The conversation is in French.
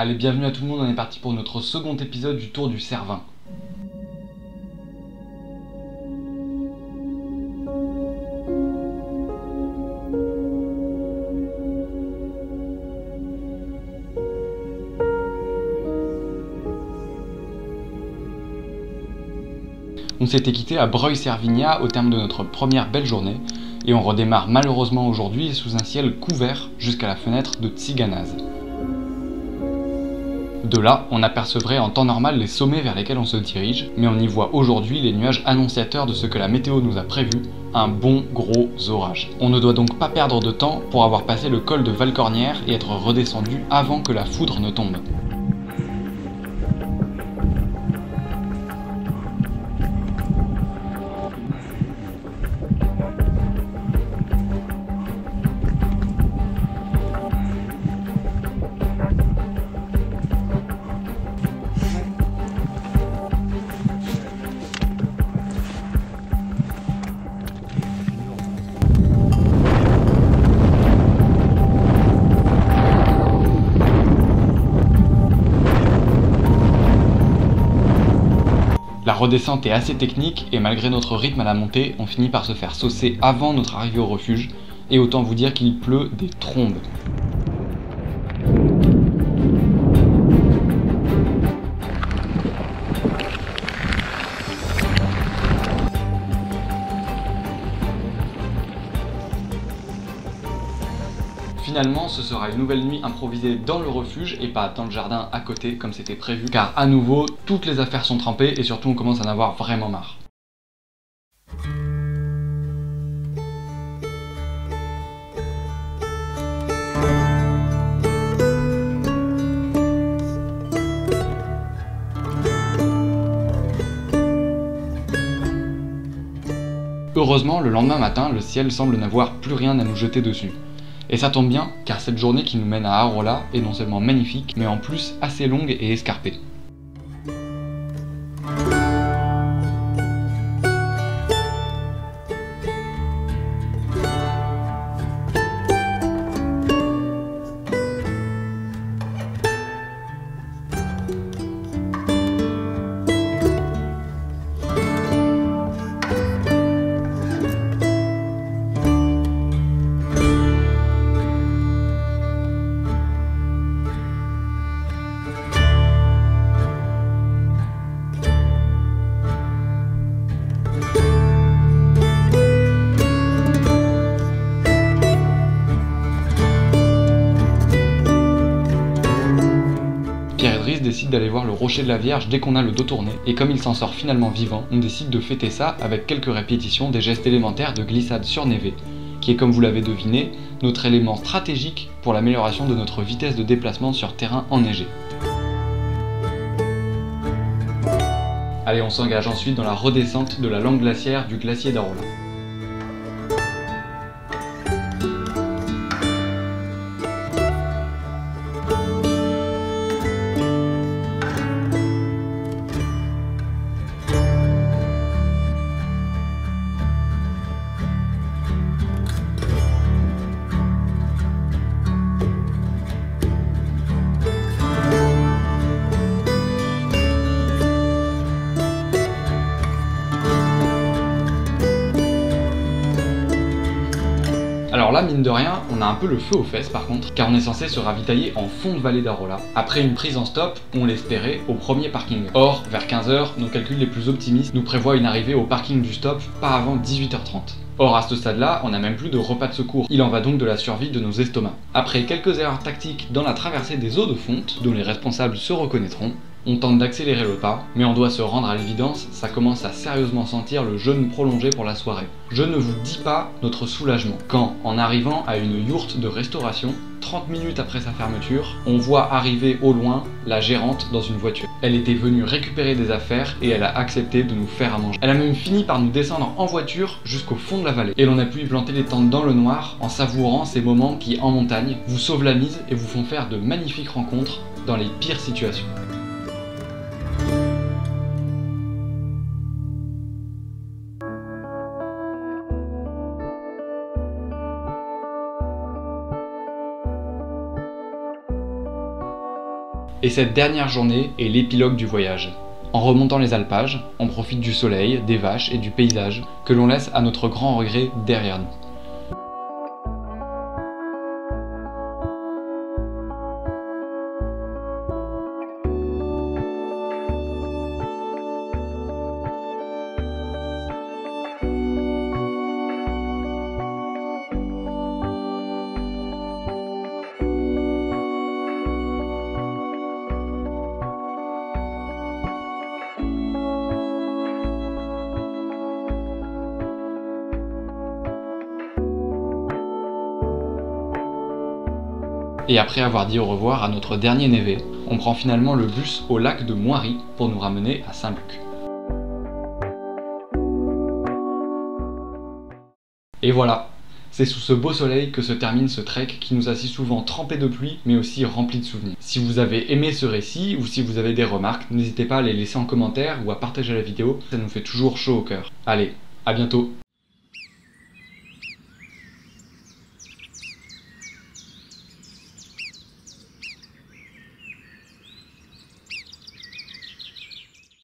Allez, bienvenue à tout le monde, on est parti pour notre second épisode du Tour du Cervin. On s'était quitté à Breuil-Servignat au terme de notre première belle journée, et on redémarre malheureusement aujourd'hui sous un ciel couvert jusqu'à la fenêtre de Tsiganaz. De là, on apercevrait en temps normal les sommets vers lesquels on se dirige, mais on y voit aujourd'hui les nuages annonciateurs de ce que la météo nous a prévu, un bon gros orage. On ne doit donc pas perdre de temps pour avoir passé le col de Valcornières et être redescendu avant que la foudre ne tombe. La redescente est assez technique et malgré notre rythme à la montée, on finit par se faire saucer avant notre arrivée au refuge, et autant vous dire qu'il pleut des trombes. Finalement, ce sera une nouvelle nuit improvisée dans le refuge et pas dans le jardin à côté comme c'était prévu, car à nouveau, toutes les affaires sont trempées et surtout on commence à en avoir vraiment marre. Heureusement, le lendemain matin, le ciel semble n'avoir plus rien à nous jeter dessus. Et ça tombe bien, car cette journée qui nous mène à Arolla est non seulement magnifique, mais en plus assez longue et escarpée. Décide d'aller voir le rocher de la Vierge dès qu'on a le dos tourné, et comme il s'en sort finalement vivant, on décide de fêter ça avec quelques répétitions des gestes élémentaires de glissade surnévée, qui est, comme vous l'avez deviné, notre élément stratégique pour l'amélioration de notre vitesse de déplacement sur terrain enneigé. Allez, on s'engage ensuite dans la redescente de la langue glaciaire du glacier d'Arolla. Alors là, mine de rien, on a un peu le feu aux fesses par contre, car on est censé se ravitailler en fond de vallée d'Arolla, après une prise en stop, on l'espérait, au premier parking. Or, vers 15 h, nos calculs les plus optimistes nous prévoient une arrivée au parking du stop pas avant 18 h 30. Or, à ce stade-là, on n'a même plus de repas de secours. Il en va donc de la survie de nos estomacs. Après quelques erreurs tactiques dans la traversée des eaux de fonte, dont les responsables se reconnaîtront, on tente d'accélérer le pas, mais on doit se rendre à l'évidence, ça commence à sérieusement sentir le jeûne prolongé pour la soirée. Je ne vous dis pas notre soulagement, quand, en arrivant à une yourte de restauration, 30 minutes après sa fermeture, on voit arriver au loin la gérante dans une voiture. Elle était venue récupérer des affaires et elle a accepté de nous faire à manger. Elle a même fini par nous descendre en voiture jusqu'au fond de la vallée. Et l'on a pu y planter les tentes dans le noir en savourant ces moments qui, en montagne, vous sauvent la mise et vous font faire de magnifiques rencontres dans les pires situations. Et cette dernière journée est l'épilogue du voyage. En remontant les alpages, on profite du soleil, des vaches et du paysage que l'on laisse à notre grand regret derrière nous. Et après avoir dit au revoir à notre dernier névé, on prend finalement le bus au lac de Moiry pour nous ramener à Saint-Luc. Et voilà, c'est sous ce beau soleil que se termine ce trek qui nous a si souvent trempé de pluie mais aussi rempli de souvenirs. Si vous avez aimé ce récit ou si vous avez des remarques, n'hésitez pas à les laisser en commentaire ou à partager la vidéo, ça nous fait toujours chaud au cœur. Allez, à bientôt!